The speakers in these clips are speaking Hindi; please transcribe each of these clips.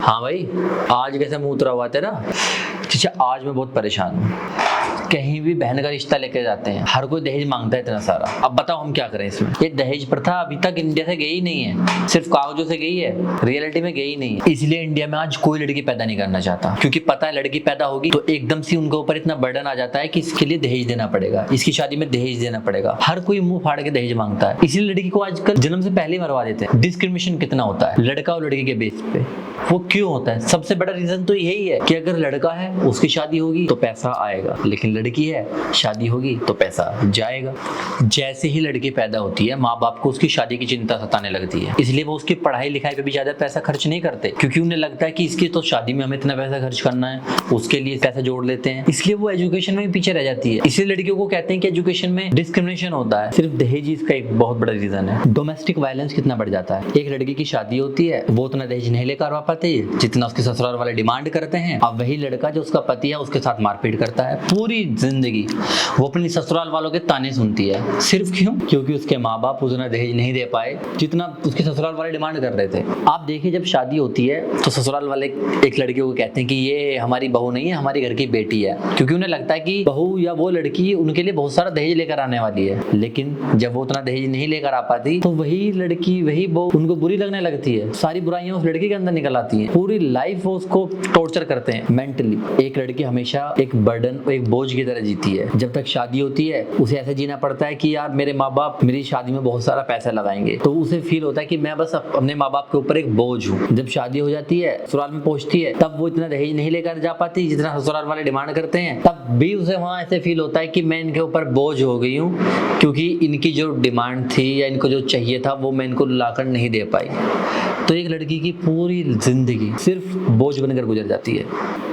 हाँ भाई, आज कैसे मुंह उतरा हुआ तेरा? अच्छा, आज मैं बहुत परेशान हूँ। कहीं भी बहन का रिश्ता लेके जाते हैं, हर कोई दहेज मांगता है इतना सारा। अब बताओ हम क्या करें इसमें? ये दहेज प्रथा अभी तक इंडिया से गई नहीं है, सिर्फ कागजों से गई है, रियलिटी में गई नहीं है। इसलिए इंडिया में आज कोई लड़की पैदा नहीं करना चाहता, क्योंकि पता है लड़की पैदा होगी तो एकदम से उनके ऊपर इतना बर्डन आ जाता है कि इसके लिए दहेज देना पड़ेगा, इसकी शादी में दहेज देना पड़ेगा। हर कोई मुंह फाड़ के दहेज मांगता है, इसलिए लड़की को आजकल जन्म से पहले ही मरवा देते हैं। डिस्क्रिमिनेशन कितना होता है लड़का और लड़की के बेस पे, वो क्यों होता है? सबसे बड़ा रीजन तो यही है कि अगर लड़का है उसकी शादी होगी तो पैसा आएगा, लेकिन लड़की है शादी होगी तो पैसा जाएगा। जैसे ही लड़की पैदा होती है माँ बाप को उसकी शादी की चिंता सताने लगती है, इसलिए वो उसकी पढ़ाई लिखाई पे भी ज्यादा पैसा खर्च नहीं करते, क्योंकि उन्हें लगता है कि इसकी तो शादी में हमें इतना पैसा खर्च करना है, उसके लिए पैसा जोड़ लेते हैं। इसलिए वो एजुकेशन में पीछे रह जाती है। इसलिए लड़कियों को कहते हैं कि एजुकेशन में डिस्क्रिमिनेशन होता है। सिर्फ दहेज इसका एक बहुत बड़ा रीजन है। डोमेस्टिक वायलेंस कितना बढ़ जाता है। एक लड़की की शादी होती है, वो उतना दहेज नहीं लेकर आ पाती है जितना उसके ससुराल वाले डिमांड करते हैं। अब वही लड़का जो उसका पति है उसके साथ मारपीट करता है पूरी जिंदगी। वो अपनी ससुराल वालों के ताने सुनती है। सिर्फ क्यों? क्योंकि उसके माँ बाप उतना दहेज नहीं दे पाए जितना उसके ससुराल वाले डिमांड कर रहे थे। आप देखिए, जब शादी होती है तो ससुराल वाले एक लड़की को कहते हैं कि ये हमारी बहू नहीं है, हमारी घर की बेटी है, क्योंकि उन्हें लगता है कि बहू या वो लड़की उनके लिए बहुत सारा दहेज लेकर आने वाली है। लेकिन जब वो उतना दहेज नहीं लेकर आ पाती तो वही लड़की, वही बहू उनको बुरी लगने लगती है। सारी बुराइयां उस लड़की के अंदर निकल आती हैं। पूरी लाइफ वो उसको टॉर्चर करते हैं मेंटली। एक लड़की हमेशा एक बर्डन, एक बोझ की तरह जीती है। जब तक शादी होती है उसे ऐसे जीना पड़ता है कि यार मेरे माँ बाप मेरी शादी में बहुत सारा पैसा लगाएंगे, तो उसे फील होता है कि मैं बस अपने माँ बाप के ऊपर एक बोझ हूँ। जब शादी हो जाती है, ससुराल में पहुंचती है, तब वो इतना दहेज नहीं लेकर जा पाती जितना ससुराल वाले डिमांड करते हैं। तब भी उसे वहाँ ऐसे फील होता है कि मैं इनके ऊपर बोझ हो गई हूँ, क्योंकि इनकी जो डिमांड थी या इनको जो चाहिए था वो मैं इनको लाकर नहीं दे पाई। तो एक लड़की की पूरी जिंदगी सिर्फ बोझ बनकर गुजर जाती है।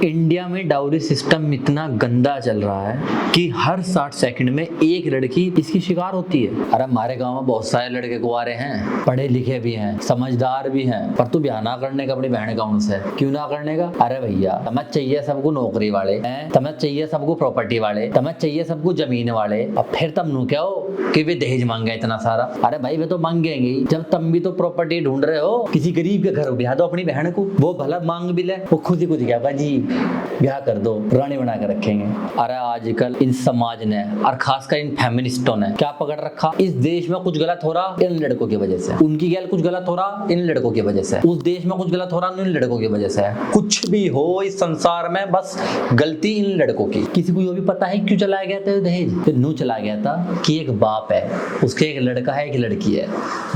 इंडिया में डाउरी सिस्टम इतना गंदा चल रहा है कि हर 60 सेकंड में एक लड़की इसकी शिकार होती है। अरे हमारे गांव में बहुत सारे लड़के कुंवारे हैं, पढ़े लिखे भी हैं, समझदार भी हैं, पर तू ब्याह ना करने का अपनी बहन का उनसे। क्यों ना करने का? अरे भैया, समझ चाहिए सबको नौकरी वाले हैं, समझ चाहिए सबको प्रॉपर्टी वाले, समझ चाहिए सबको जमीन वाले। अब फिर तब नु क्या हो कि वे दहेज मांगे इतना सारा। अरे भाई वे तो मांगेंगे ही, जब तुम भी तो प्रॉपर्टी ढूंढ रहे हो। किसी गरीब के घर ब्याह दो अपनी बहन को, वो भला मांग भी ले, वो खुद ही क्या जी ब्याह कर दो, रानी बना के रखेंगे। अरे आजकल इन समाज ने और खासकर इन फेमिनिस्टों ने क्या पकड़ रखा, इस देश में कुछ गलत हो रहा इन लड़कों की वजह से, उनकी गैल कुछ गलत हो रहा इन लड़कों की वजह से, उस देश में कुछ गलत हो रहा इन लड़कों की वजह से है। कुछ भी हो इस संसार में बस गलती इन लड़कों की। किसी को ये भी पता है क्यों चलाया गया था दहेज? नू चला गया था कि एक बाप है, उसके एक लड़का है, एक लड़की है,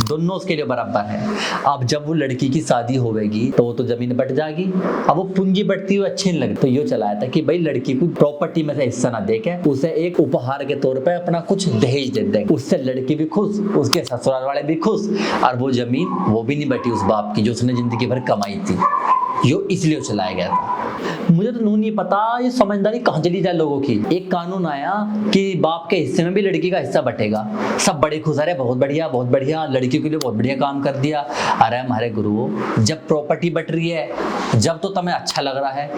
दोनों उसके लिए बराबर है। अब जब वो लड़की की शादी होगी तो वो तो जमीन बट जाएगी। अब वो पूंजी बढ़ती हुई अच्छी नहीं लगती, तो ये चलाया था कि भाई लड़की को प्रॉपर्टी में से हिस्सा ना देके उसे एक उपहार के तौर पे अपना कुछ दहेज दे देंगे। उससे लड़की भी खुश, उसके ससुराल वाले भी खुश, और वो जमीन वो भी नहीं बटी उस बाप की जो उसने जिंदगी भर कमाई थी। यो इसलिए चलाया गया था। मुझे तो नहीं पता ये समझदारी कहाँ चली जाए लोगों की। एक कानून आया कि बाप के हिस्से में भी लड़की का हिस्सा बटेगा। सब बड़े खुश, अरे बहुत बढ़िया, लड़कियों के लिए बहुत बढ़िया काम कर दिया। अरे हमारे गुरुओं, जब प्रॉपर्टी बट रही है, जब तो तुम्हें अच्छा लग रहा है,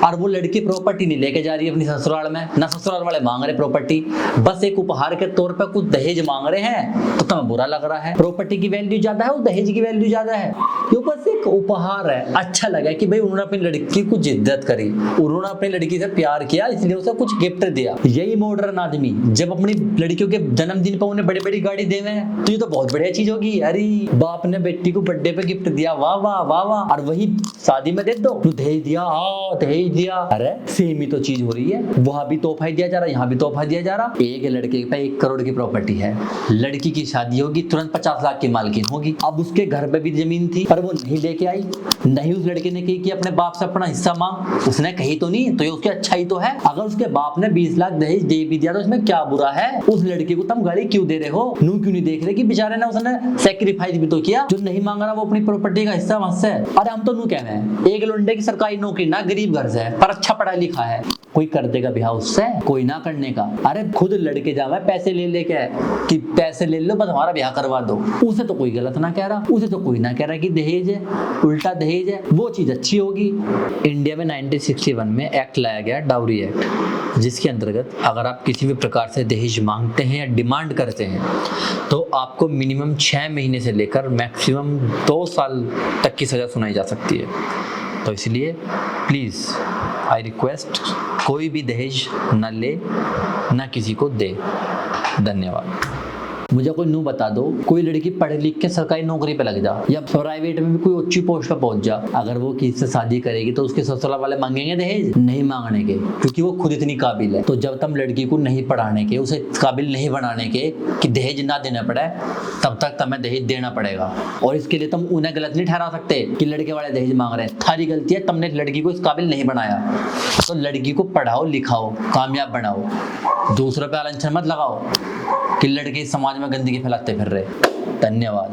और वो लड़की प्रॉपर्टी नहीं लेके जा रही है अपनी ससुराल में, ना ससुराल वाले मांग रहे प्रॉपर्टी, बस एक उपहार के तौर पर कुछ दहेज मांग रहे हैं, तो तुम्हें बुरा लग रहा है। प्रॉपर्टी की वैल्यू ज्यादा है और दहेज की वैल्यू ज्यादा है। ये बस एक उपहार है, अच्छा लगा कि भाई उन्होंने अपनी लड़की को जिद्दत करी, उन्होंने अपनी लड़की से प्यार किया, इसलिए उसे कुछ गिफ्ट दिया। यही मॉडर्न आदमी जब अपनी लड़कियों के जन्मदिन पर उन्हें बड़ी बड़ी गाड़ी देवे तो ये तो बहुत बढ़िया चीज होगी। अरे बाप ने बेटी को बर्थडे पे गिफ्ट दिया, वाह वाह वाह वाह, और वही शादी में दे दो, दहेज दिया, हाँ दहेज दिया। अरे सेम ही तो चीज हो रही है, वहां भी तोहफा दिया जा रहा है, यहाँ भी तोहफा दिया जा रहा। एक लड़के पे 1 करोड़ की प्रॉपर्टी है, लड़की की शादी होगी तुरंत 50 लाख की मालकिन होगी। अब उसके घर पे भी जमीन थी पर वो नहीं लेके आई, नहीं उस लड़के ने कही कि अपने बाप से अपना हिस्सा मांग, उसने कही तो नहीं, तो ये उसकी अच्छाई तो है। अगर उसके बाप ने 20 लाख दहेज दे भी दिया तो इसमें क्या बुरा है? उस लड़के को तुम गाड़ी क्यों दे रहे हो? नू क्यों नहीं देख रहे कि बेचारे ने उसने सैक्रिफाइस भी तो किया, जो नहीं मांग रहा वो अपनी प्रॉपर्टी का हिस्सा वहां से। अरे हम तो नू कह रहे हैं, एक लौंडे की सरकारी नौकरी ना, गरीब घर से है पर अच्छा पढ़ा लिखा है, कोई कर देगा ब्याह उससे? कोई ना करने का। अरे खुद लड़के जावे पैसे ले लेके कि पैसे ले लो बस हमारा ब्याह करवा दो, उसे तो कोई गलत ना कह रहा, उसे तो कोई ना कह रहा कि दहेज है, उल्टा दहेज है, वो चीज अच्छी होगी। इंडिया में 1961 में एक्ट लाया गया, डाउरी एक्ट, जिसके अंतर्गत अगर आप किसी भी प्रकार से दहेज मांगते हैं या डिमांड करते हैं तो आपको मिनिमम 6 महीने से लेकर मैक्सिमम 2 साल तक की सजा सुनाई जा सकती है। तो इसलिए प्लीज़ आई रिक्वेस्ट, कोई भी दहेज न ले, न किसी को दे। धन्यवाद। मुझे कोई नू बता दो, कोई लड़की पढ़ लिख के सरकारी नौकरी पे लग जा या प्राइवेट में भी कोई अच्छी पोस्ट पे पहुंच जा, अगर वो किसी से शादी करेगी तो उसके ससुराल वाले मांगेंगे दहेज? नहीं मांगने के, क्योंकि वो खुद इतनी काबिल है। तो जब तक लड़की को नहीं पढ़ाने के, उसे काबिल नहीं बनाने के कि दहेज ना देना पड़े, तब तक तुम्हें दहेज देना पड़ेगा। और इसके लिए तुम उन्हें गलत नहीं ठहरा सकते कि लड़के वाले दहेज मांग रहे हैं। थारी गलती है, तुमने लड़की को इस काबिल नहीं बनाया। तो लड़की को पढ़ाओ, लिखाओ, कामयाब बनाओ, दूसरों पे आलंछन मत लगाओ कि लड़के समाज में गंदगी फैलाते फिर रहे। धन्यवाद।